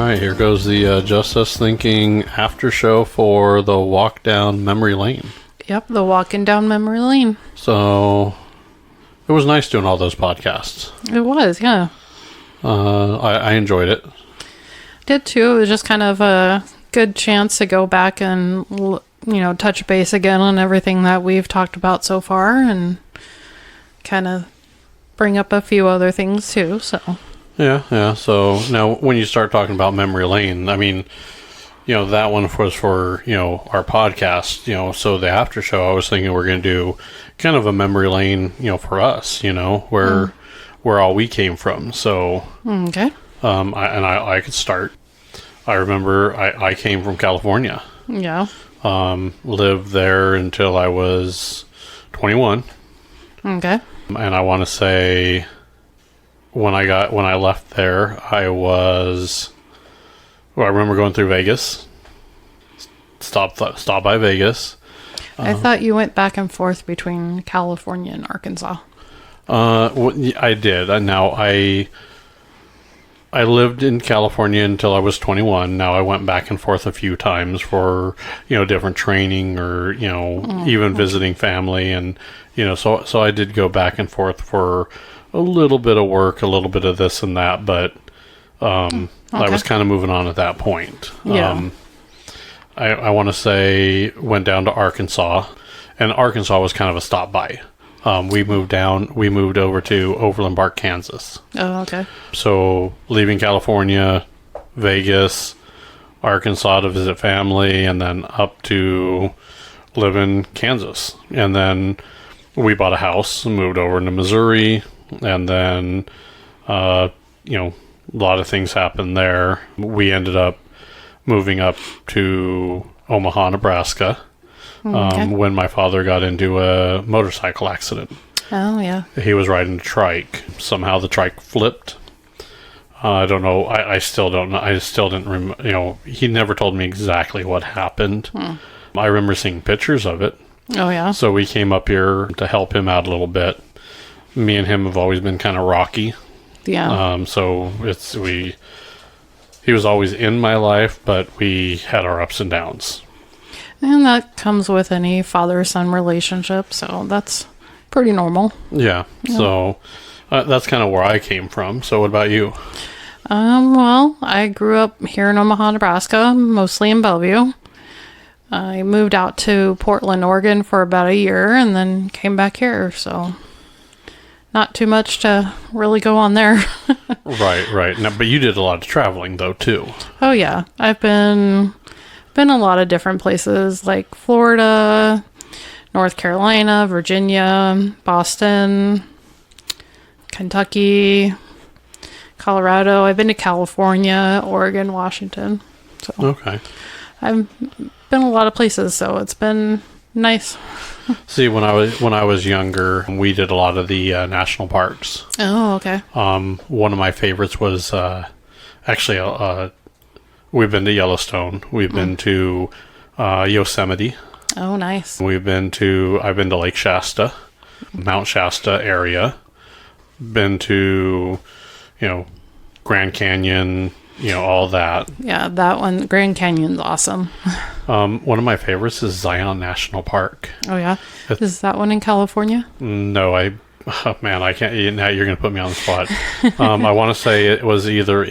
right, here goes the Just Us Thinking Aftershow for the walk down memory lane. Yep, the walking down memory lane. So, it was nice doing all those podcasts. It was, yeah. I enjoyed it. Did too. It was just kind of a good chance to go back and, touch base again on everything that we've talked about so far and kind of bring up a few other things too, so... Yeah. So now when you start talking about memory lane, I mean, that one was for, our podcast, so the after show, I was thinking we're going to do kind of a memory lane, for us, where all we came from. So, okay. I could start. I remember I came from California. Yeah. Lived there until I was 21. Okay. And I want to say when I left there, I remember going through Vegas. Stop by Vegas. I thought you went back and forth between California and Arkansas. I did. Now I lived in California until I was 21. Now I went back and forth a few times for, different training or, even visiting family. And, so I did go back and forth for a little bit of work, a little bit of this and that, but I was kind of moving on at that point. Yeah. I want to say went down to Arkansas, and Arkansas was kind of a stop by. We moved over to Overland Park, Kansas. Oh, okay. So leaving California, Vegas, Arkansas to visit family, and then up to live in Kansas. And then we bought a house and moved over into Missouri. And then, a lot of things happened there. We ended up moving up to Omaha, Nebraska, when my father got into a motorcycle accident. Oh, yeah. He was riding a trike. Somehow the trike flipped. I don't know. I still don't know. I still didn't remember. He never told me exactly what happened. I remember seeing pictures of it. Oh, yeah. So we came up here to help him out a little bit. Me and him have always been kind of rocky. Yeah. So he was always in my life, but we had our ups and downs. And that comes with any father-son relationship, so that's pretty normal. Yeah. So that's kind of where I came from. So what about you? Well, I grew up here in Omaha, Nebraska, mostly in Bellevue. I moved out to Portland, Oregon for about a year and then came back here, so not too much to really go on there. Right. Now, but you did a lot of traveling, though, too. Oh, yeah. I've been a lot of different places, like Florida, North Carolina, Virginia, Boston, Kentucky, Colorado. I've been to California, Oregon, Washington. So okay. I've been a lot of places, so it's been nice. See, when I was younger, we did a lot of the national parks. Oh, okay. One of my favorites was actually we've been to Yellowstone. We've been to Yosemite. Oh, nice. I've been to Lake Shasta, Mount Shasta area. Been to, Grand Canyon, all that. Yeah, that one, Grand Canyon's awesome. One of my favorites is Zion National Park. Oh, yeah? Is that one in California? No, I can't. Now you're going to put me on the spot. I want to say it was either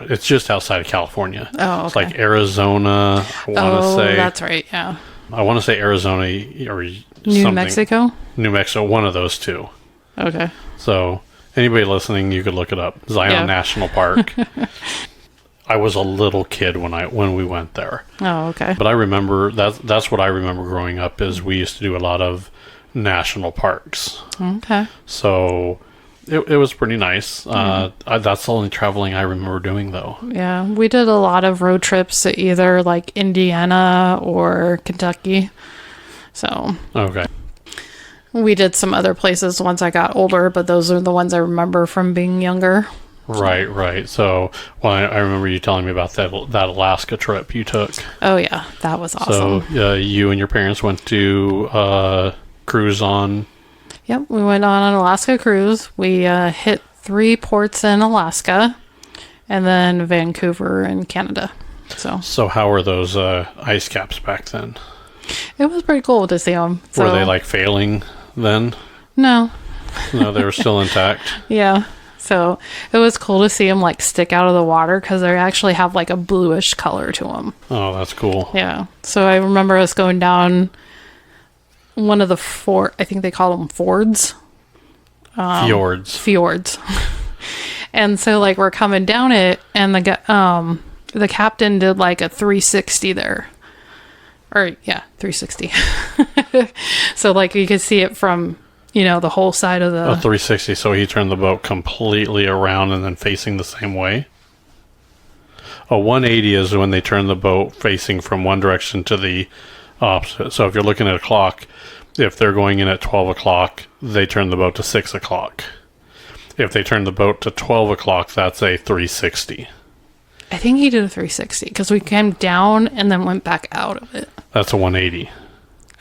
it's just outside of California. Oh, okay. It's like Arizona, I want to say. That's right, yeah. I want to say Arizona or New Mexico? New Mexico, one of those two. Okay. So anybody listening, you could look it up. Zion National Park. I was a little kid when we went there. Oh, okay. But I remember that's what I remember growing up is we used to do a lot of national parks. Okay. So it was pretty nice. That's the only traveling I remember doing, though. Yeah, we did a lot of road trips to either like Indiana or Kentucky. So okay. We did some other places once I got older, but those are the ones I remember from being younger. Right. So, I remember you telling me about that Alaska trip you took. Oh, yeah. That was awesome. So, you and your parents went to cruise on... Yep, we went on an Alaska cruise. We hit 3 ports in Alaska, and then Vancouver in Canada. So how were those ice caps back then? It was pretty cool to see them. Were they like failing then? No. No, they were still intact. Yeah. So it was cool to see them like stick out of the water because they actually have like a bluish color to them. Oh, that's cool. Yeah. So I remember us going down one of the I think they call them fords. Fjords. And so like we're coming down it, and the captain did like a 360 there. Or yeah, 360. So like you could see it from, the whole side of the... A 360, so he turned the boat completely around and then facing the same way? A 180 is when they turn the boat facing from one direction to the opposite. So if you're looking at a clock, if they're going in at 12 o'clock, they turn the boat to 6 o'clock. If they turn the boat to 12 o'clock, that's a 360. I think he did a 360 because we came down and then went back out of it. That's a 180.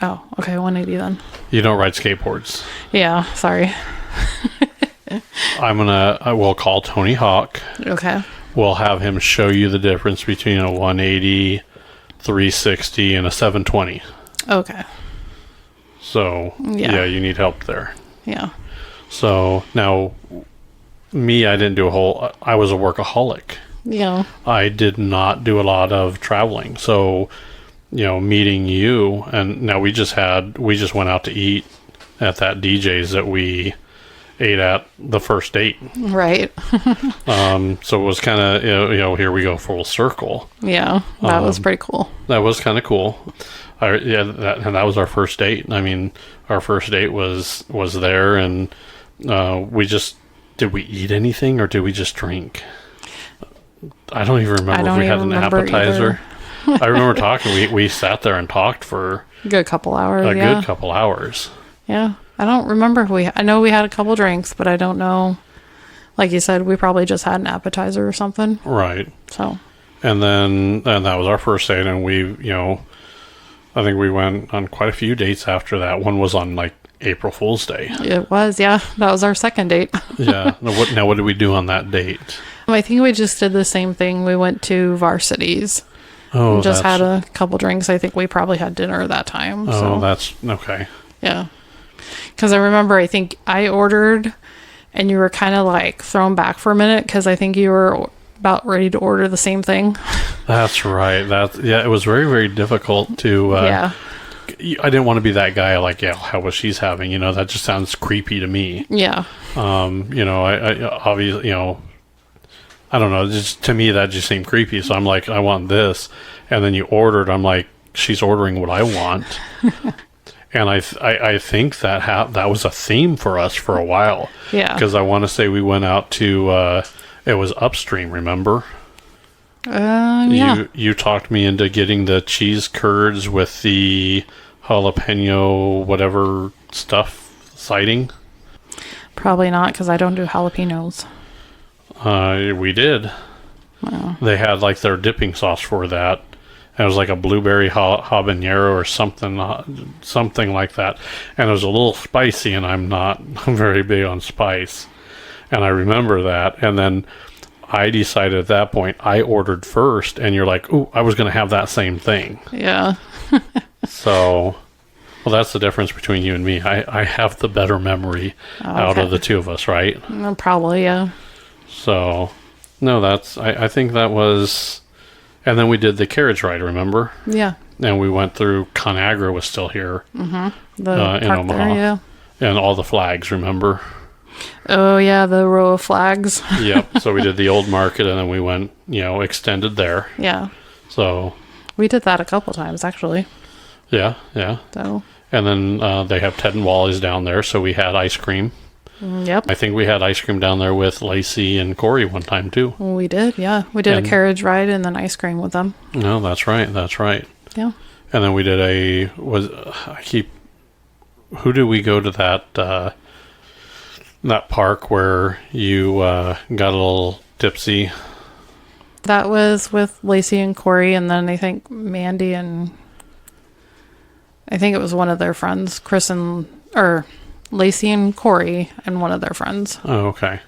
Oh, okay, 180 then. You don't ride skateboards. Yeah, sorry. We'll call Tony Hawk. Okay. We'll have him show you the difference between a 180, 360, and a 720. Okay. So, yeah, you need help there. Yeah. So, now, me, I didn't do I was a workaholic. Yeah. I did not do a lot of traveling. So, meeting you, and now we just went out to eat at that DJ's that we ate at the first date. Right. So it was kind of, here we go full circle. Yeah, that was pretty cool. That was kind of cool. That was our first date. I mean, our first date was there, and did we eat anything or did we just drink? I don't even remember if we had an appetizer. I remember talking. We sat there and talked for a good couple hours. Good couple hours. Yeah, I don't remember if I know we had a couple drinks, but I don't know. Like you said, we probably just had an appetizer or something. Right. So. And that was our first date, and I think we went on quite a few dates after that. One was on like April Fool's Day. It was, yeah. That was our second date. Yeah. Now, what did we do on that date? I think we just did the same thing. We went to Varsities. Oh, just had a couple drinks. I think we probably had dinner that time. Oh, that's okay. Yeah. Because I remember, I think I ordered, and you were kind of like thrown back for a minute because I think you were about ready to order the same thing. That's right. It was very, very difficult to... yeah. I didn't want to be that guy like, how was she's having? That just sounds creepy to me. Yeah. I obviously, I don't know. Just to me, that just seemed creepy. So I'm like, I want this. And then you ordered. I'm like, she's ordering what I want. And I think that was a theme for us for a while. Yeah. Because I want to say we went out to, it was Upstream, remember? Yeah. You talked me into getting the cheese curds with the jalapeno whatever stuff siding. Probably not, because I don't do jalapenos. We did. Wow. They had like their dipping sauce for that. And it was like a blueberry habanero or something like that. And it was a little spicy, and I'm very big on spice. And I remember that. And then I decided at that point, I ordered first, and you're like, ooh, I was going to have that same thing. Yeah. So, well, that's the difference between you and me. I have the better memory out of the two of us, right? Probably, yeah. So, no, I think that was, and then we did the carriage ride, remember? Yeah. And we went through, ConAgra was still here. Mm-hmm. In Omaha. There, yeah. And all the flags, remember? Oh, yeah, the row of flags. Yep. So we did the old market, and then we went, extended there. Yeah. So. We did that a couple times, actually. Yeah. So. And then they have Ted and Wally's down there, so we had ice cream. Yep. I think we had ice cream down there with Lacey and Corey one time, too. We did, yeah. We did a carriage ride and then ice cream with them. No, that's right. Yeah. And then we did who did we go to that park where you got a little tipsy? That was with Lacey and Corey, and then I think Mandy and I think it was one of their friends, Lacey and Corey and one of their friends. Oh, okay.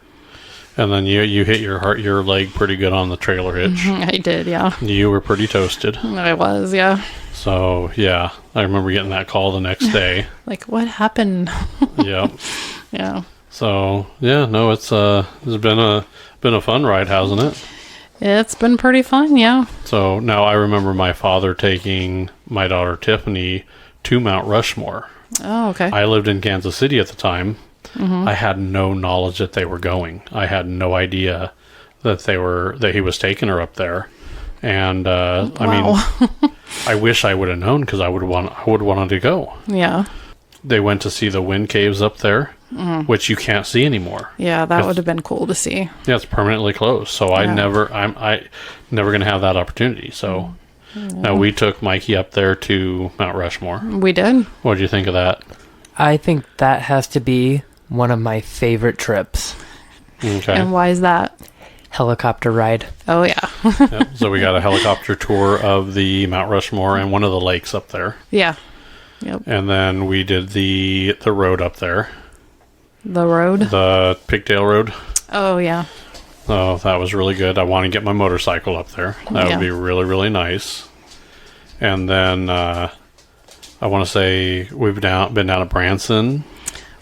And then you hit your leg pretty good on the trailer hitch. I did, yeah. You were pretty toasted. I was, yeah. So yeah, I remember getting that call the next day. Like, what happened? Yep. Yeah. So yeah, no, it's been a fun ride, hasn't it? It's been pretty fun, yeah. So now I remember my father taking my daughter Tiffany to Mount Rushmore. Oh, okay. I lived in Kansas City at the time. I had no knowledge that they were going. I had no idea that he was taking her up there. And I mean, I wish I would have known, because I would wanted to go. Yeah. They went to see the wind caves up there, which you can't see anymore. Yeah, that would have been cool to see. Yeah, it's permanently closed. So Yeah. I'm never going to have that opportunity. So now we took Mikey up there to Mount Rushmore. We did. What did you think of that? I think that has to be one of my favorite trips. Okay. And why is that? Helicopter ride. Oh, yeah. Yep. So we got a helicopter tour of the Mount Rushmore and one of the lakes up there. Yeah. Yep. And then we did the road up there. The road? The Pigtail Road. Oh, yeah. Oh, that was really good. I want to get my motorcycle up there. That Yeah. would be really, really nice. And then I want to say we've been down to Branson.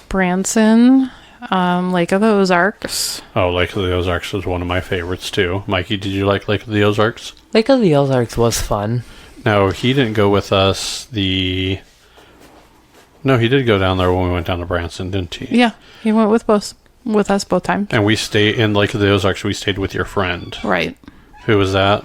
Branson, Lake of the Ozarks. Oh, Lake of the Ozarks was one of my favorites too. Mikey, did you like Lake of the Ozarks? Lake of the Ozarks was fun. No, he didn't go with us. No, he did go down there when we went down to Branson, didn't he? Yeah, he went with us both times. And we stayed in Lake of the Ozarks. We stayed with your friend. Right. Who was that?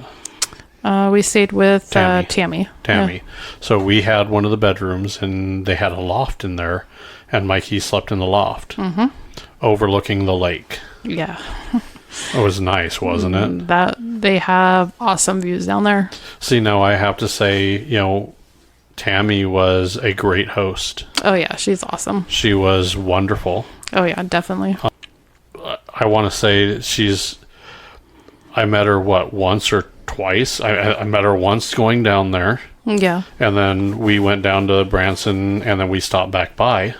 We stayed with Tammy. Tammy. Tammy. Yeah. So we had one of the bedrooms, and they had a loft in there, and Mikey slept in the loft, overlooking the lake. Yeah. It was nice, wasn't it? That they have awesome views down there. See, now I have to say, Tammy was a great host. Oh yeah, she's awesome. She was wonderful. Oh yeah, definitely. I want to say I met her, once or twice? I met her once going down there. Yeah. And then we went down to Branson, and then we stopped back by.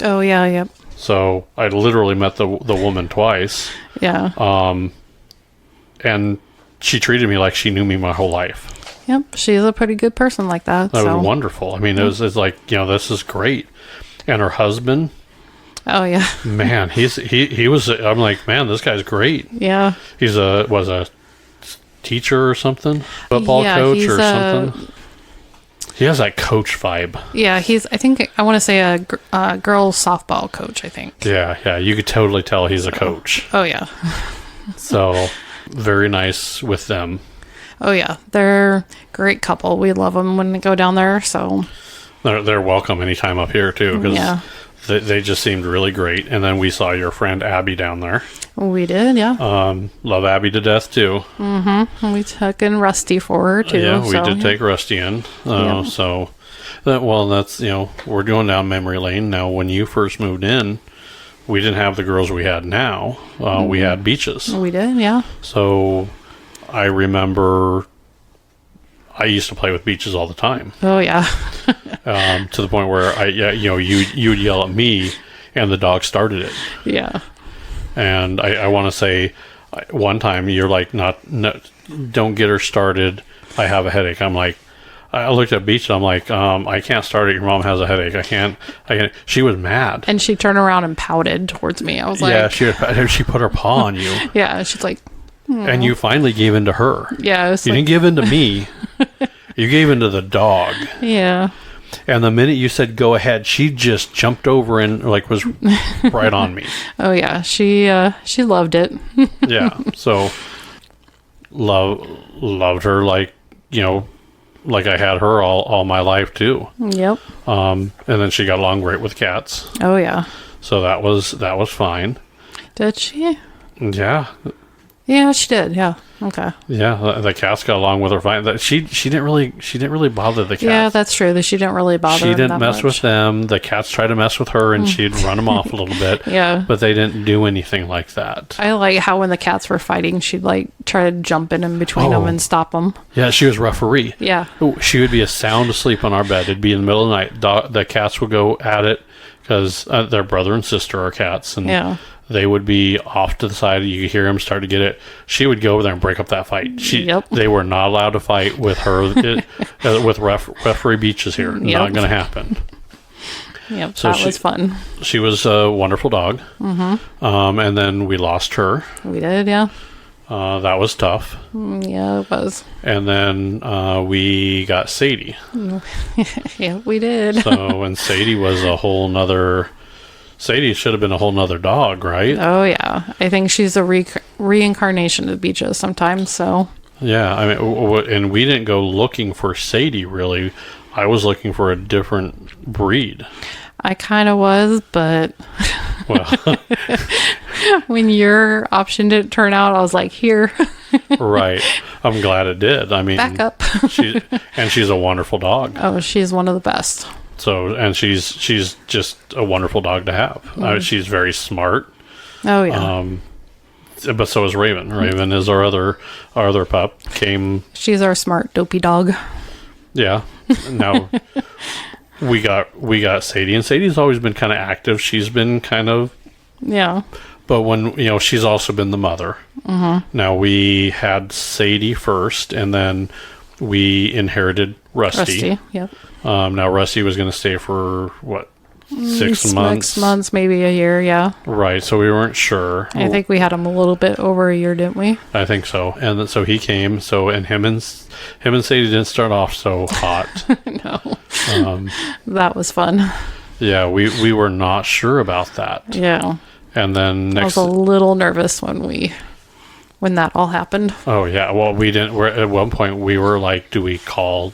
Oh yeah, yep. So I literally met the woman twice. Yeah. And she treated me like she knew me my whole life. Yep. She's a pretty good person like that. That so. was wonderful. I mean, it's like, this is great. And her husband, Oh yeah. man, he was, I'm like, man, this guy's great. Yeah. He's was a teacher or something, football coach or something. He has that coach vibe. Yeah, I want to say a girls softball coach, I think. Yeah, you could totally tell he's a coach. Oh yeah. So very nice with them. Oh yeah, they're a great couple. We love them when they go down there. So They're welcome anytime up here too, because yeah, they just seemed really great. And then we saw your friend Abby down there. we did. Yeah. Love Abby to death too. Mm-hmm. We took in Rusty for her too. Yeah, we did take Rusty in. Yeah. So that's we're going down memory lane now. When you first moved in, we didn't have the girls we had now. We had Beaches. We did. Yeah. So I remember I used to play with Beaches all the time. Oh yeah. To the point where you would yell at me, and the dog started it. Yeah. And I want to say, one time you're like, no, don't get her started. I have a headache. I'm like, I looked at Beach and I'm like, I can't start it. Your mom has a headache. I can't. She was mad. And she turned around and pouted towards me. I was like, Yeah, she put her paw on you. yeah. She's like, And you finally gave in to her. yeah. It's You like, didn't give in to me. You gave in to the dog. yeah. And the minute you said go ahead, she just jumped over and was right on me. Oh yeah. She loved it. Yeah. So loved her like I had her all my life too. Yep. And then she got along great with cats. Oh yeah. So that was fine. Did she? Yeah. Yeah, she did. Yeah. Okay. Yeah, the cats got along with her fine. She didn't really bother the cats. Yeah, that's true. That she didn't really bother. She them didn't that mess much. with them. The cats tried to mess with her, and she'd run them off a little bit. Yeah. But they didn't do anything like that. I like how when the cats were fighting, she'd try to jump in between them and stop them. Yeah, she was referee. Yeah. She would be sound asleep on our bed. It'd be in the middle of the night. The cats would go at it because their brother and sister are cats, and Yeah. they would be off to the side. You could hear them start to get it. She would go over there and break up that fight. They were not allowed to fight with her with referee Beaches here. Not going to happen. Yep, so that was fun. She was a wonderful dog. Mm-hmm. And then we lost her. We did, yeah. That was tough. Yeah, it was. And then we got Sadie. Yeah, we did. So, and Sadie was a whole nother... Sadie should have been a whole nother dog, right? Oh, yeah. I think she's a reincarnation of Beaches sometimes, so... Yeah, I mean, and we didn't go looking for Sadie, really. I was looking for a different breed. I kind of was, but... Well... when your option didn't turn out, I was like, here. Right. I'm glad it did. I mean... Back up. She's a wonderful dog. Oh, she's one of the best. So, and she's just a wonderful dog to have. She's very smart. Oh, yeah. But so is Raven. Raven is our other pup. She's our smart, dopey dog. Yeah. Now we got Sadie, and Sadie's always been kind of active. She's been kind of... Yeah. But when, she's also been the mother. Mm-hmm. Now we had Sadie first, and then we inherited Rusty. Yep. Now Rusty was going to stay for what, 6 months? 6 months, maybe a year. Yeah. Right. So we weren't sure. I think we had him a little bit over a year, didn't we? I think so. And then, so he came. So and him and Sadie didn't start off so hot. No. That was fun. Yeah, we were not sure about that. Yeah. And then I was a little nervous when that all happened. Oh yeah. Well, we didn't. At one point we were like, do we call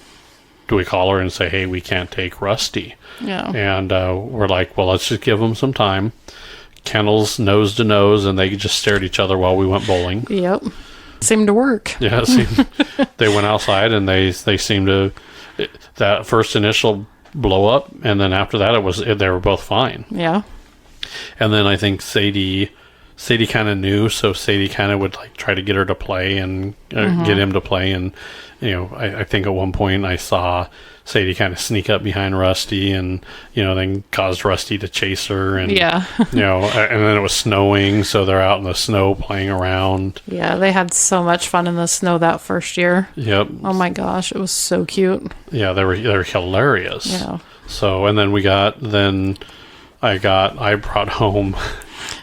her and say, hey, we can't take Rusty? Yeah. And we're like, well, let's just give them some time. Kennels nose to nose, and they just stared at each other while we went bowling. Yep. Seemed to work. Yeah. They went outside, and they seemed to... that first initial blow up, and then after that, they were both fine. Yeah. And then I think Sadie kind of knew, so Sadie kind of would like try to get her to play and get him to play. And, I think at one point I saw Sadie kind of sneak up behind Rusty and, then caused Rusty to chase her. And, yeah. And then it was snowing, so they're out in the snow playing around. Yeah, they had so much fun in the snow that first year. Yep. Oh my gosh, it was so cute. Yeah, they were hilarious. Yeah. So, and then I brought home...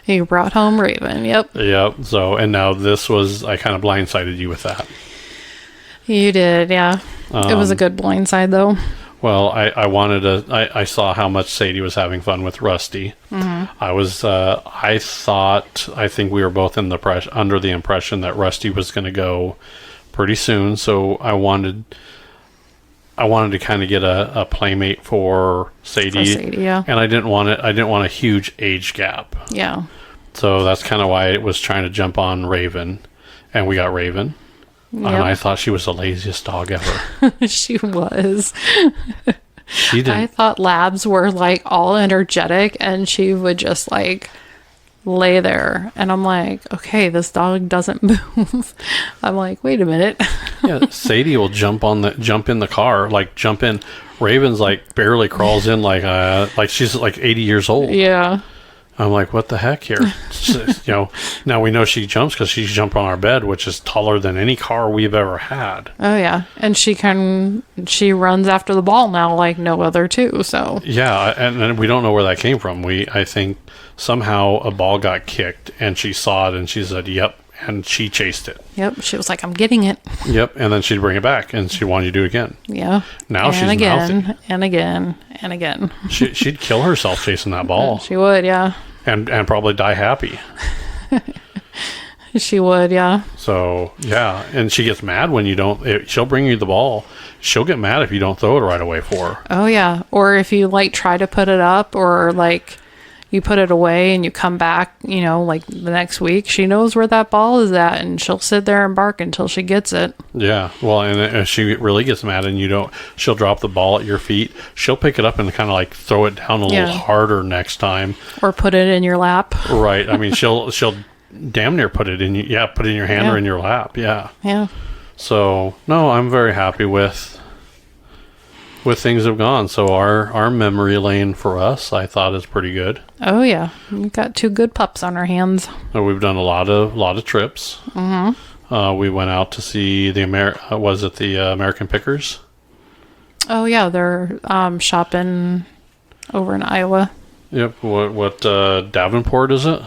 You brought home Raven, yep. Yep. So, and now I kind of blindsided you with that. You did, yeah. It was a good blindside, though. Well, I saw how much Sadie was having fun with Rusty. Mm-hmm. I think we were both under the impression that Rusty was going to go pretty soon. So I wanted to kind of get a playmate for Sadie. Yeah. And I didn't want a huge age gap. Yeah. So that's kind of why it was trying to jump on Raven, and we got Raven. Yep. And I thought she was the laziest dog ever. She was. She did. I thought Labs were like all energetic, and she would just like lay there, and I'm like, okay, this dog doesn't move. I'm like, wait a minute. Yeah, Sadie will jump in the car, like jump in. Raven's like barely crawls in, like she's like 80 years old. Yeah. I'm like, what the heck here? Now we know she jumps because she's jumped on our bed, which is taller than any car we've ever had. Oh yeah, and she runs after the ball now like no other too. So yeah, and we don't know where that came from. I think somehow a ball got kicked and she saw it and she said, "Yep," and she chased it. Yep, she was like, "I'm getting it." Yep, and then she'd bring it back and she wanted to do it again. Yeah. Now she's mouthy. And again. She'd kill herself chasing that ball. She would, yeah. And probably die happy. She would, yeah. So, yeah. And she gets mad when you don't... she'll bring you the ball. She'll get mad if you don't throw it right away for her. Oh, yeah. Or if you, like, try to put it up or, like, you put it away and you come back, like, the next week, she knows where that ball is at, and she'll sit there and bark until she gets it. Yeah. Well, and if she really gets mad and she'll drop the ball at your feet. She'll pick it up and kind of, like, throw it down a little harder next time. Or put it in your lap. Right. I mean, she'll damn near put it in your hand or in your lap. Yeah. Yeah. So no, I'm very happy with with things have gone. So our memory lane for us, I thought, is pretty good. Oh yeah, we got 2 good pups on our hands. We've done a lot of trips. Mm-hmm. We went out to see the American Pickers. Oh yeah, they're shopping over in Iowa. Yep. What Davenport is it?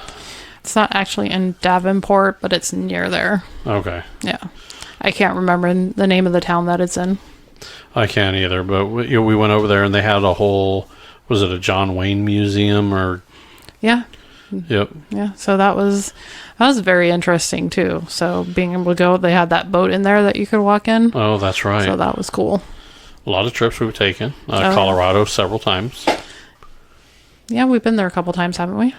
It's not actually in Davenport, but it's near there. Okay. Yeah. I can't remember the name of the town that it's in. I can't either, but we went over there and they had a whole, was it a John Wayne museum or? Yeah. Yep. Yeah. So that was very interesting too. So being able to go, they had that boat in there that you could walk in. Oh, that's right. So that was cool. A lot of trips we've taken. Colorado several times. Yeah, we've been there a couple times, haven't we?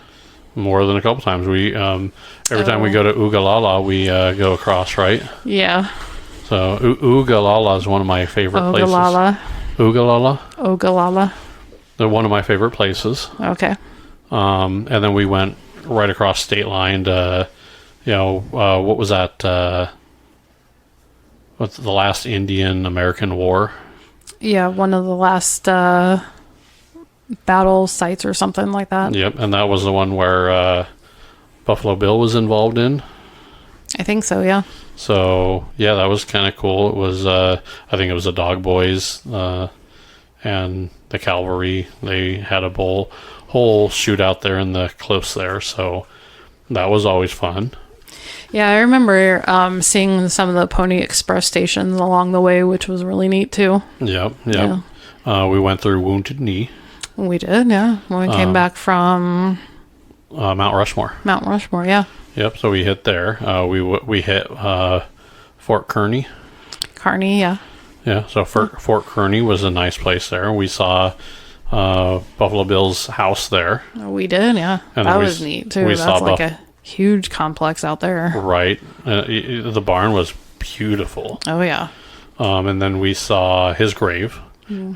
More than a couple times. We every time we go to Ugalala, we go across, right? Yeah. So Ugalala is one of my favorite Ogallala. places. Ugalala. Ogallala. They're one of my favorite places. Okay. And then we went right across state line to, what was that? What's the last Indian-American war? Yeah, one of the last battle sites or something like that. Yep, and that was the one where Buffalo Bill was involved in. I think so, yeah. So, yeah, that was kind of cool. It was, I think it was the Dog Boys and the Cavalry. They had a whole shootout there in the cliffs there, so that was always fun. Yeah, I remember seeing some of the Pony Express stations along the way, which was really neat, too. Yep. Yeah. We went through Wounded Knee. We did, yeah. When we came back from... Mount Rushmore. Mount Rushmore, yeah. Yep, so we hit there. We hit Fort Kearney. Kearney, yeah. Yeah, so Fort Kearney was a nice place there. We saw Buffalo Bill's house there. We did, yeah. And that was neat, too. That's like a huge complex out there. Right. The barn was beautiful. Oh, yeah. And then we saw his grave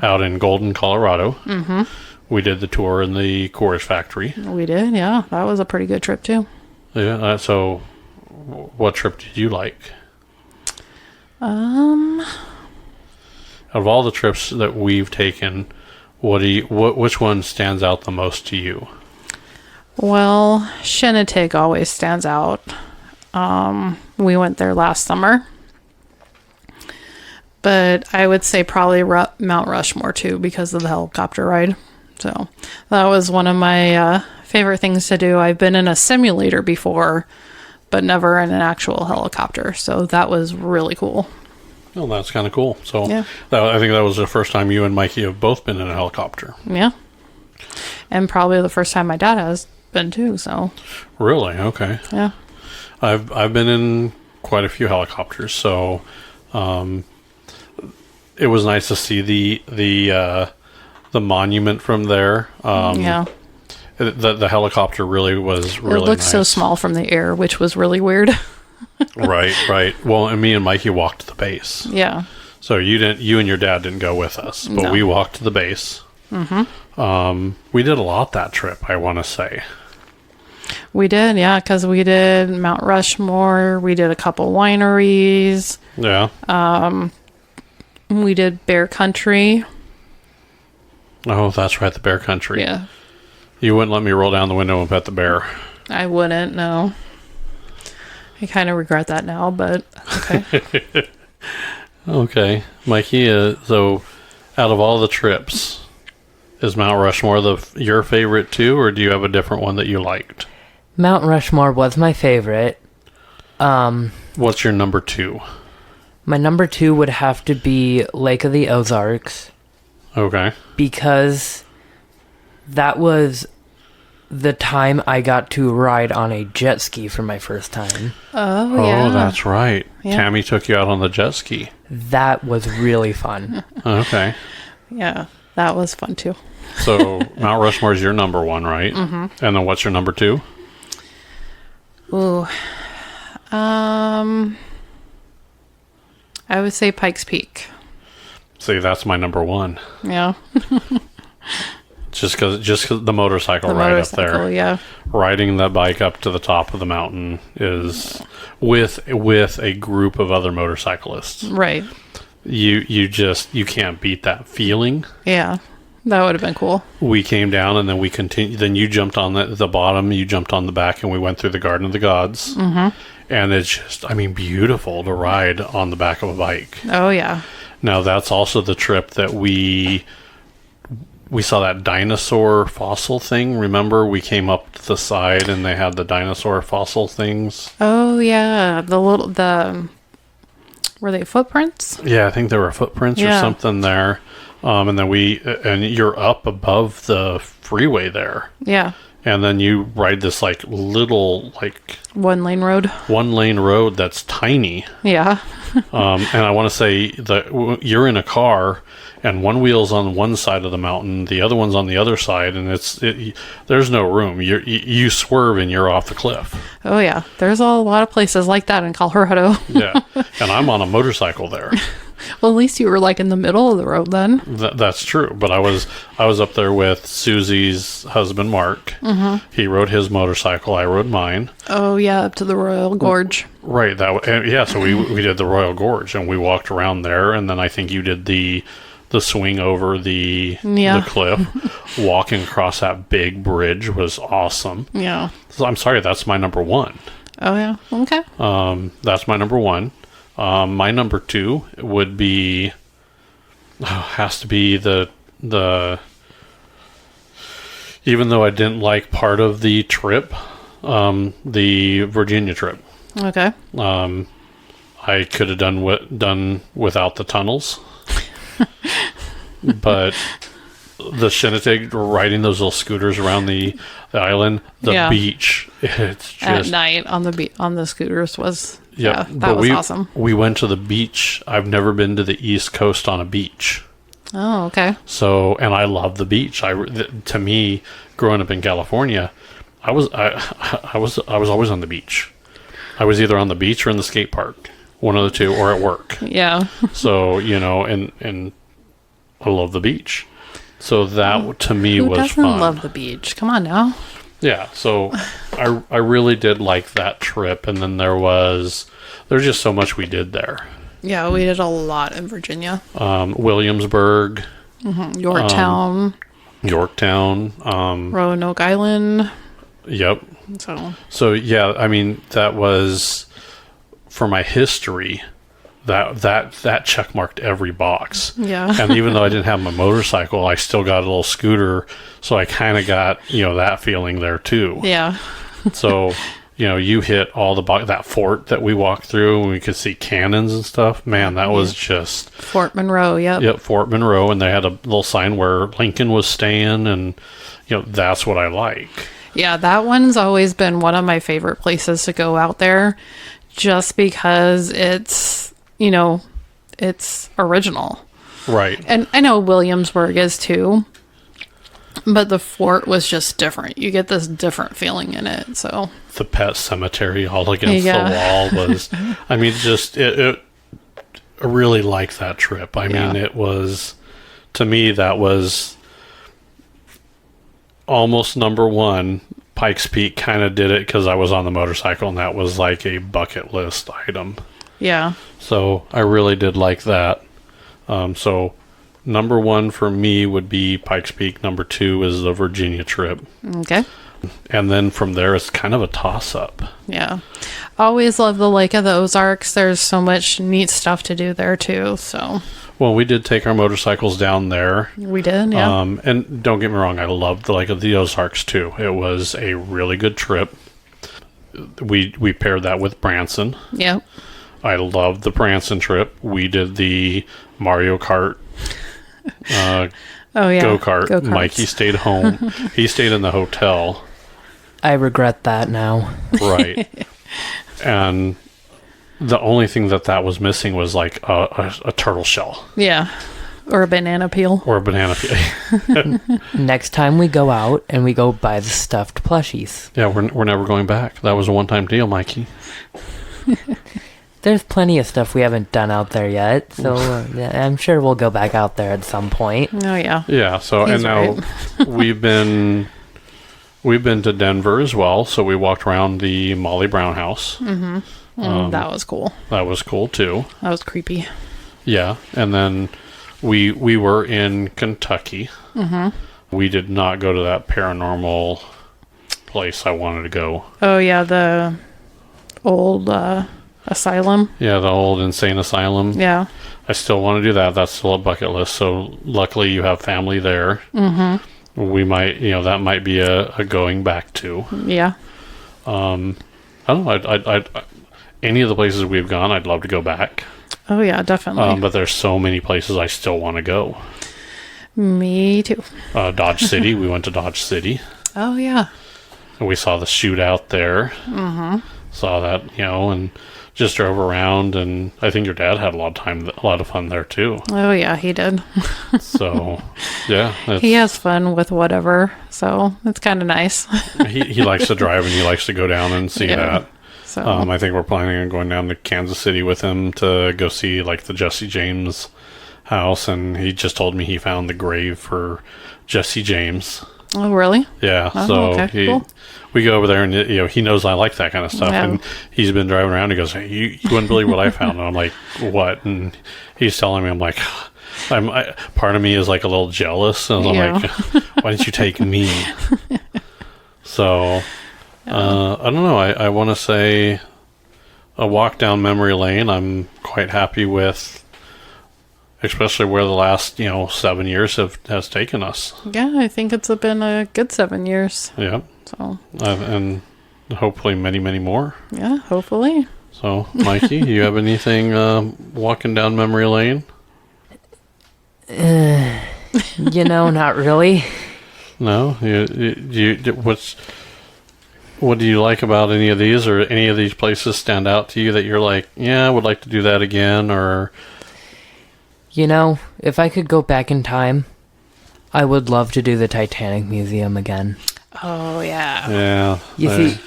out in Golden, Colorado. Mm-hmm. We did the tour in the Coors factory. We did, yeah. That was a pretty good trip, too. Yeah, so what trip did you like? Out of all the trips that we've taken, which one stands out the most to you? Well, Shinnetig always stands out. We went there last summer. But I would say probably Mount Rushmore, too, because of the helicopter ride. So that was one of my favorite things to do. I've been in a simulator before, but never in an actual helicopter. So that was really cool. Well, that's kind of cool. So yeah. I think that was the first time you and Mikey have both been in a helicopter. Yeah. And probably the first time my dad has been too, so. Really? Okay. Yeah. I've been in quite a few helicopters, so it was nice to see the monument from there. Yeah. The helicopter really was really nice. It looked so small from the air, which was really weird. Right. Well, and me and Mikey walked to the base. Yeah. So you and your dad didn't go with us, but we walked to the base. Mm-hmm. We did a lot that trip, I want to say. We did, yeah, because we did Mount Rushmore. We did a couple wineries. Yeah. We did Bear Country. Oh, that's right, the bear country. Yeah. You wouldn't let me roll down the window and pet the bear. I wouldn't, no. I kind of regret that now, but okay. Okay. Mikey, so out of all the trips, is Mount Rushmore your favorite too, or do you have a different one that you liked? Mount Rushmore was my favorite. What's your number 2? My number 2 would have to be Lake of the Ozarks. Okay. Because that was the time I got to ride on a jet ski for my first time. Oh, yeah. Oh, that's right. Yeah. Tammy took you out on the jet ski. That was really fun. Okay. Yeah, that was fun too. So Mount Rushmore is your number 1, right? Mm-hmm. And then what's your number 2? Ooh. I would say Pikes Peak. See, that's my number 1. Yeah. Just because the motorcycle ride up there. Yeah. Riding that bike up to the top of the mountain is with a group of other motorcyclists. Right. you can't beat that feeling. Yeah. That would have been cool. We came down and then we continued. Then you jumped on the bottom, you jumped on the back, and we went through the Garden of the Gods. Mm-hmm. And it's just, I mean, beautiful to ride on the back of a bike. Oh, yeah. Now, that's also the trip that we saw that dinosaur fossil thing. Remember, we came up to the side and they had the dinosaur fossil things. Oh, yeah. Were they footprints? Yeah, I think there were footprints or something there. And then you're up above the freeway there. Yeah. And then you ride this like little like one lane road that's tiny. Yeah. And I want to say that you're in a car and one wheel's on one side of the mountain, the other one's on the other side, and there's no room. You swerve and you're off the cliff. Oh yeah, there's a lot of places like that in Colorado. Yeah, and I'm on a motorcycle there. Well, at least you were like in the middle of the road then. That's true, but I was up there with Susie's husband, Mark. Mm-hmm. He rode his motorcycle, I rode mine. Oh yeah, up to the Royal Gorge. Right, so we did the Royal Gorge, and we walked around there, and then I think you did the swing over the cliff. Walking across that big bridge was awesome. Yeah. So I'm sorry, that's my number one. Oh yeah, okay. That's my number one. My number two would be, has to be the, even though I didn't like part of the trip, the Virginia trip. Okay. I could have done without the tunnels, but the Shinnetig, riding those little scooters around the island, the beach, it's just at night on the scooters was. Yep. Yeah, that was awesome. We went to the beach. I've never been to the East Coast on a beach. Oh, okay. So, and I love the beach. To me, growing up in California, I was always on the beach. I was either on the beach or in the skate park, one of the two, or at work. Yeah. So, and I love the beach. So that to me was fun. Who doesn't love the beach? Come on now. Yeah, so I really did like that trip, and then there's just so much we did there. Yeah, we did a lot in Virginia. Williamsburg, Yorktown, Roanoke Island. Yep. So yeah, I mean that was for my history. That check marked every box. Yeah. And even though I didn't have my motorcycle, I still got a little scooter, so I kind of got that feeling there too. Yeah. So you hit all that fort that we walked through, and we could see cannons and stuff. Man, that was just Fort Monroe. Yep. Yep, Fort Monroe, and they had a little sign where Lincoln was staying, and that's what I like. Yeah, that one's always been one of my favorite places to go out there, just because it's original. Right. And I know Williamsburg is too, but the fort was just different. You get this different feeling in it. So the pet cemetery all against the wall was, I mean, just I really liked that trip. I mean, it was, to me, that was almost number one. Pikes Peak kind of did it because I was on the motorcycle, and that was like a bucket list item. Yeah. So I really did like that. So number one for me would be Pikes Peak. Number two is the Virginia trip. Okay. And then from there, it's kind of a toss-up. Yeah. Always love the Lake of the Ozarks. There's so much neat stuff to do there, too. So. Well, we did take our motorcycles down there. We did, yeah. And don't get me wrong, I loved the Lake of the Ozarks, too. It was a really good trip. We paired that with Branson. Yep. I loved the Branson trip. We did the Mario Kart go-kart. Go-karts. Mikey stayed home. He stayed in the hotel. I regret that now. Right. And the only thing that was missing was like a turtle shell. Yeah. Or a banana peel. Next time we go out and we go buy the stuffed plushies. Yeah, we're never going back. That was a one-time deal, Mikey. There's plenty of stuff we haven't done out there yet, so I'm sure we'll go back out there at some point. Oh yeah. Yeah. So He's and now we've been to Denver as well. So we walked around the Molly Brown house. Mm-hmm. That was cool. That was cool too. That was creepy. Yeah, and then we were in Kentucky. Mm-hmm. We did not go to that paranormal place I wanted to go. Oh yeah, the old asylum. Yeah, the old insane asylum. Yeah. I still want to do that. That's still a bucket list. So luckily you have family there. Mm-hmm. We might, that might be a going back to. Yeah. I don't know. I'd any of the places we've gone, I'd love to go back. Oh yeah, definitely. But there's so many places I still want to go. Me too. Dodge City. We went to Dodge City. Oh yeah. And we saw the shootout there. Mm-hmm. Saw that, and just drove around. And I think your dad had a lot of fun there too. Oh yeah, he did. So, yeah. He has fun with whatever. So it's kind of nice. he likes to drive and he likes to go down and see that. So I think we're planning on going down to Kansas City with him to go see like the Jesse James house, and he just told me he found the grave for Jesse James. Oh really? Yeah. Oh, So okay, cool. We go over there, and he knows I like that kind of stuff, Yeah. and he's been driving around. He goes, "Hey, you wouldn't believe what I found." And I'm like, "What?" And he's telling me, I'm like, part of me is like a little jealous, and I'm like, "Why didn't you take me?" So. I don't know. I want to say a walk down memory lane. I'm quite happy with, especially where the last 7 years has taken us. Yeah, I think it's been a good 7 years. Yeah. So And hopefully many, many more. yeah, hopefully. So, Mikey, you have anything walking down memory lane? Not really. No. What do you like about any of these, or any of these places stand out to you that you're like, yeah, I would like to do that again? Or, if I could go back in time, I would love to do the Titanic Museum again. Oh yeah. yeah, You see,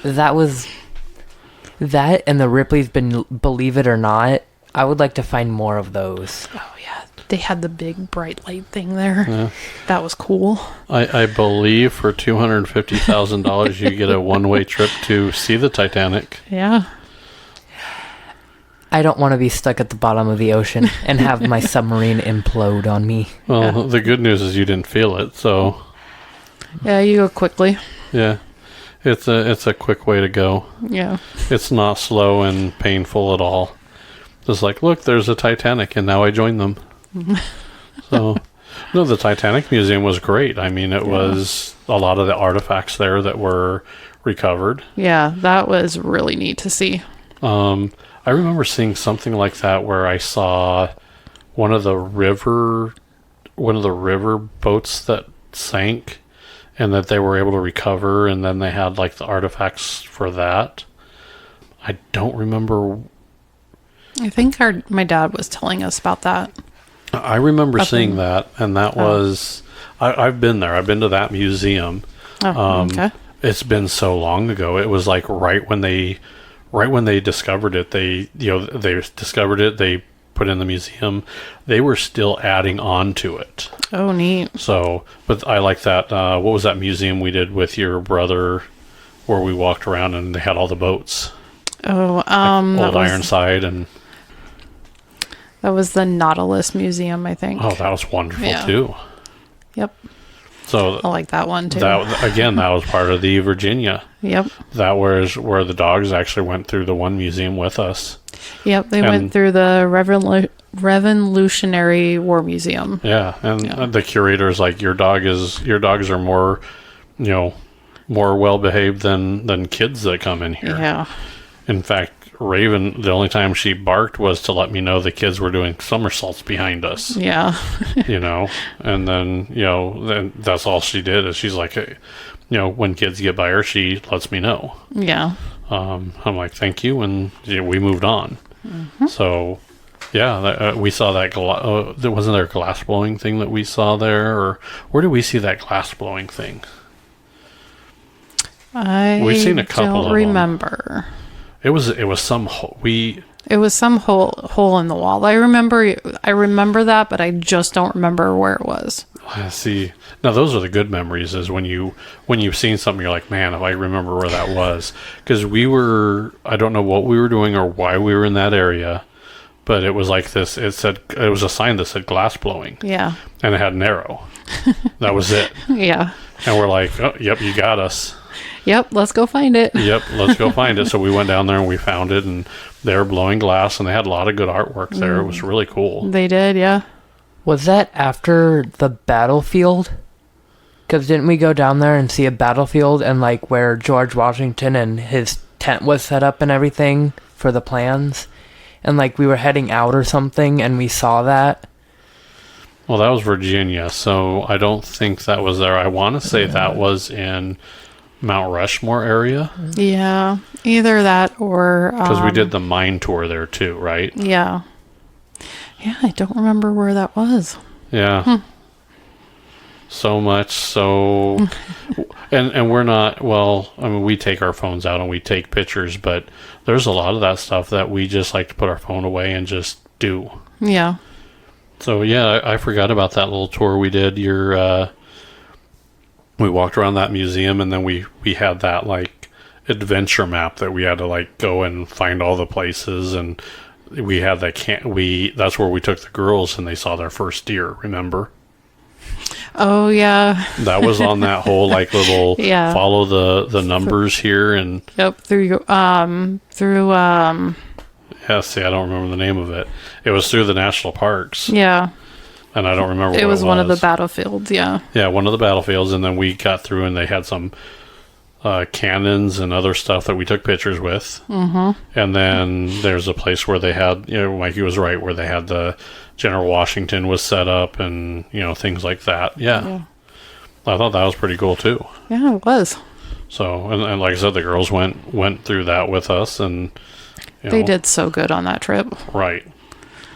that and the Ripley's Believe It or Not, I would like to find more of those. Oh yeah. They had the big bright light thing there. Yeah. That was cool. I believe for $250,000 you get a one-way trip to see the Titanic. Yeah. I don't want to be stuck at the bottom of the ocean and have my submarine implode on me. Well, the good news is you didn't feel it, so Yeah, you go quickly. yeah, it's a quick way to go. Yeah. It's not slow and painful at all. Just like, look, there's a Titanic, and now I join them. So, no, the Titanic Museum was great. I mean, it was a lot of the artifacts there that were recovered. Yeah, that was really neat to see. I remember seeing something like that where I saw one of the river boats that sank, and that they were able to recover, and then they had like the artifacts for that. I don't remember. I think my dad was telling us about that. I remember seeing that, and that was I've been there. I've been to that museum. Oh, okay. It's been so long ago. It was like right when they discovered it. They discovered it. They put it in the museum. They were still adding on to it. Oh, neat. So, but I like that. What was that museum we did with your brother, where we walked around and they had all the boats? Oh, Old Ironside and. That was the Nautilus Museum, I think. Oh, that was wonderful too. Yep. So I like that one too. That was part of the Virginia. Yep. That was where the dogs actually went through the one museum with us. Yep, they went through the Revolutionary War Museum. Yeah, and the curator's like, your dogs are more, more well behaved than kids that come in here. Yeah. In fact, Raven, the only time she barked was to let me know the kids were doing somersaults behind us. Yeah. And then, then that's all she did is she's like, hey, when kids get by her, she lets me know. Yeah. I'm like, thank you. And we moved on. Mm-hmm. So, yeah, we saw that. Wasn't there a glass blowing thing that we saw there? Or where did we see that glass blowing thing? We've seen a couple don't remember. It was some It was some hole in the wall. I remember that, but I just don't remember where it was. See, now those are the good memories. Is when you've seen something, you're like, man, if I remember where that was, because I don't know what we were doing or why we were in that area, but it was like this. It was a sign that said glass blowing, Yeah. and it had an arrow. That was it. Yeah. And we're like, oh, yep, you got us. Yep. Let's go find it. Yep, let's go find it. So we went down there and we found it, and they were blowing glass, and they had a lot of good artwork there. It was really cool. They did. Yeah. Was that after the battlefield? Because didn't we go down there and see a battlefield and like where George Washington and his tent was set up and everything for the plans? And like we were heading out or something and we saw that. Well, that was Virginia, so I don't think that was there. I want to say that was in Mount Rushmore area. Yeah. Either that or Because we did the mine tour there too, right? Yeah. Yeah. I don't remember where that was. Yeah. So much so. And we're not, well, I mean, we take our phones out and we take pictures, but there's a lot of that stuff that we just like to put our phone away and just do. Yeah. So yeah, I forgot about that little tour we did. We walked around that museum, and then we had that like adventure map that we had to like go and find all the places, and we had that that's where we took the girls and they saw their first deer, remember? Oh yeah. That was on that whole like little Yeah. follow the numbers here, and Yep. Through yeah, see, I don't remember the name of it. It was through the national parks, yeah. and I don't remember It what was one of the battlefields. Yeah. Yeah, one of the battlefields, and then we got through, and they had some cannons and other stuff that we took pictures with. Mm-hmm. And then there's a place where they had, Mikey was right, where they had the General Washington was set up, and things like that. Yeah. I thought that was pretty cool too. Yeah, it was. So, and like I said, the girls went through that with us, and They did so good on that trip. Right.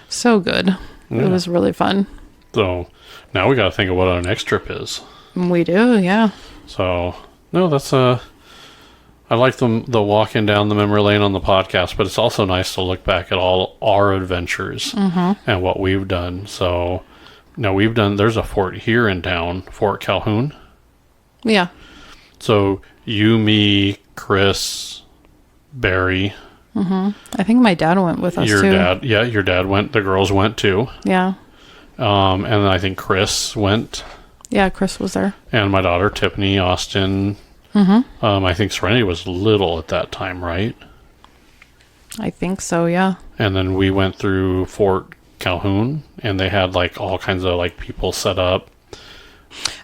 So good. Yeah. It was really fun. So now we got to think of what our next trip is. We do, yeah. So no, that's I like the walking down the memory lane on the podcast, but it's also nice to look back at all our adventures and what we've done. So now there's a fort here in town, Fort Calhoun. Yeah. So you, me, Chris, Barry. I think my dad went with us Your too. dad, yeah, your dad went. The girls went too. Yeah. And I think Chris went. Yeah, Chris was there. And my daughter, Tiffany, Austin. I think Serenity was little at that time, right? I think so, yeah. And then we went through Fort Calhoun, and they had like all kinds of like people set up.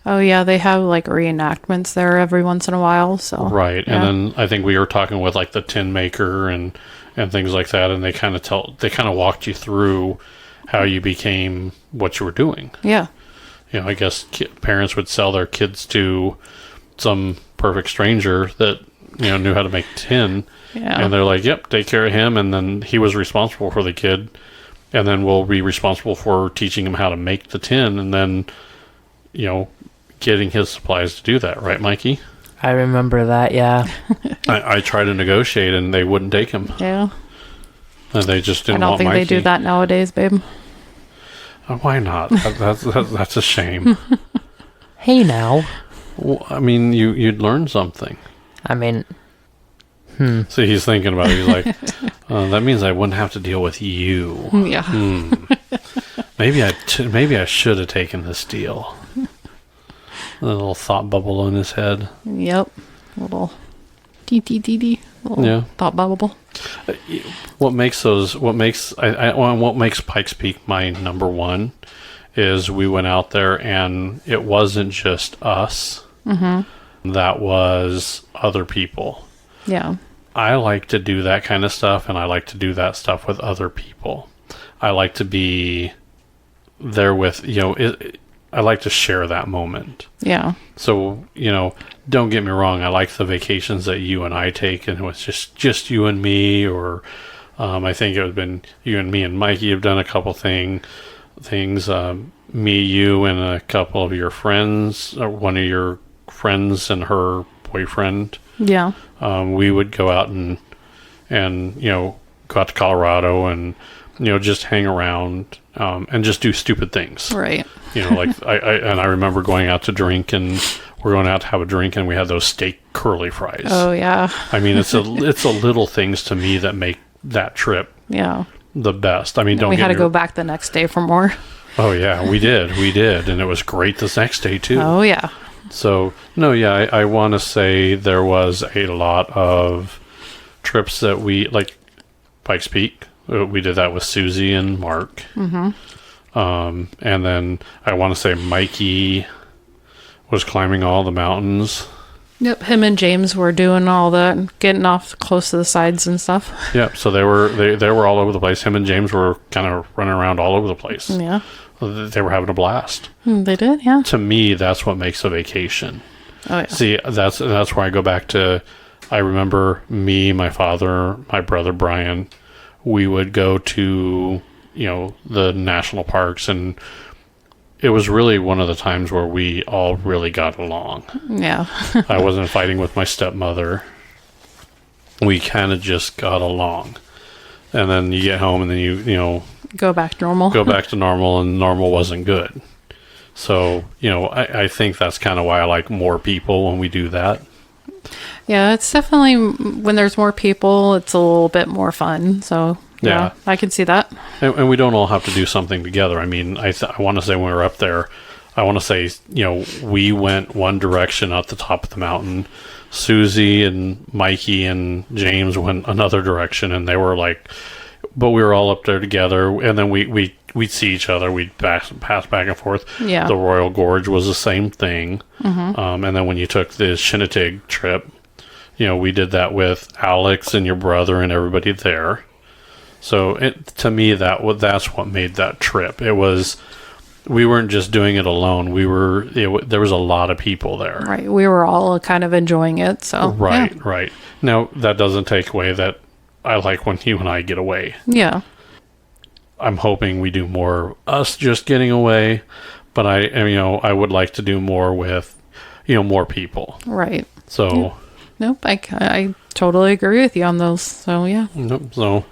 Oh yeah, they have like reenactments there every once in a while. So Right. yeah. And then I think we were talking with like the tin maker and things like that, and they kind of walked you through how you became what you were doing. Yeah. I guess parents would sell their kids to some perfect stranger that knew how to make tin, Yeah. and they're like, "Yep, take care of him," and then he was responsible for the kid, and then we'll be responsible for teaching him how to make the tin, and then getting his supplies to do that. Right, Mikey? I remember that, yeah. I tried to negotiate, and they wouldn't take him, Yeah. and they just I didn't don't want think Mikey. they do that nowadays, babe. Why not? That's a shame. Hey now. Well, I mean, you'd learn something. I mean, See, he's thinking about it. He's like, that means I wouldn't have to deal with you. Yeah. Maybe I should have taken this deal. A little thought bubble in his head. Yep. Little dee. Little Yeah. thought bubble. What makes Pikes Peak my number one is we went out there and it wasn't just us. That was other people. Yeah. I like to do that kind of stuff, and I like to do that stuff with other people. I like to be there with, I like to share that moment. Yeah. So, don't get me wrong. I like the vacations that you and I take, and it was just you and me, or I think it would have been you and me and Mikey have done a couple things. Me, you, and a couple of your friends, or one of your friends and her boyfriend. Yeah. We would go out and go out to Colorado and just hang around and just do stupid things. Right. Like I remember going out to drink, and we're going out to have a drink, and we had those steak curly fries. Oh yeah. I mean, it's a little things to me that make that trip, Yeah. the best. I mean, don't We get had to me go back the next day for more. Oh yeah, we did, and it was great this next day too. Oh, yeah. So no, yeah, I want to say there was a lot of trips that we like. Pikes Peak, we did that with Susie and Mark. Mm-hmm. And then I want to say Mikey was climbing all the mountains. Yep, him and James were doing all that, getting off close to the sides and stuff. Yep, so they were all over the place. Him and James were kind of running around all over the place. Yeah. They were having a blast. They did, yeah. To me, that's what makes a vacation. Oh, yeah. See, that's where I go back to. I remember me, my father, my brother Brian. We would go to the national parks, and it was really one of the times where we all really got along. Yeah. I wasn't fighting with my stepmother. We kind of just got along. And then you get home and then you Go back to normal. go back to normal, and normal wasn't good. So, I think that's kind of why I like more people when we do that. Yeah, it's definitely, when there's more people, it's a little bit more fun. So, yeah. I can see that. And we don't all have to do something together. I mean, I want to say when we were up there, I want to say, we went one direction at the top of the mountain. Susie and Mikey and James went another direction, and they were like, but we were all up there together, and then we'd see each other. We'd pass back and forth. Yeah. The Royal Gorge was the same thing. Mm-hmm. And then when you took the Shinnetig trip, we did that with Alex and your brother and everybody there. So to me, that's what made that trip. It was, we weren't just doing it alone. There was a lot of people there. Right. We were all kind of enjoying it. So Right, yeah. right. Now, that doesn't take away that I like when you and I get away. Yeah. I'm hoping we do more us just getting away, but I would like to do more with, more people. Right. So. Yeah. Nope. I totally agree with you on those. So, yeah. Nope. So.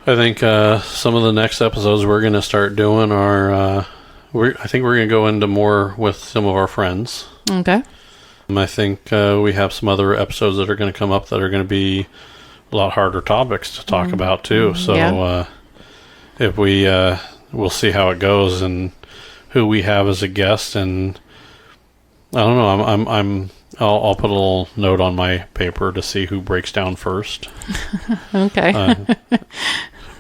I think some of the next episodes we're going to start doing are, I think we're going to go into more with some of our friends. Okay. I think we have some other episodes that are going to come up that are going to be a lot harder topics to talk about too. So if we'll see how it goes and who we have as a guest, and I don't know. I'll put a little note on my paper to see who breaks down first. Okay.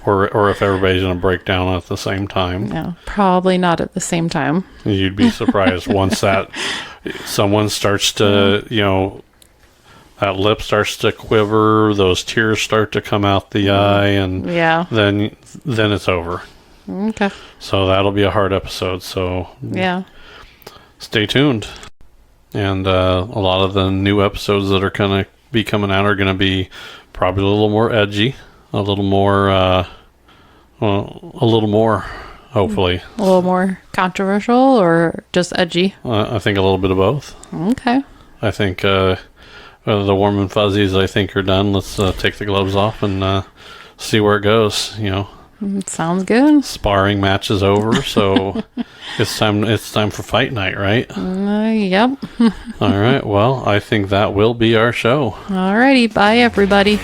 Or if everybody's going to break down at the same time. No, probably not at the same time. You'd be surprised once that someone starts to, that lip starts to quiver, those tears start to come out the eye, and then it's over. Okay. So that'll be a hard episode. So stay tuned. And a lot of the new episodes that are going to be coming out are going to be probably a little more edgy, a little more, hopefully. A little more controversial or just edgy? I think a little bit of both. Okay. I think the warm and fuzzies, I think, are done. Let's take the gloves off and see where it goes. Sounds good. Sparring match is over, so it's time for fight night, right? Yep. All right. Well, I think that will be our show. Alrighty. Bye, everybody.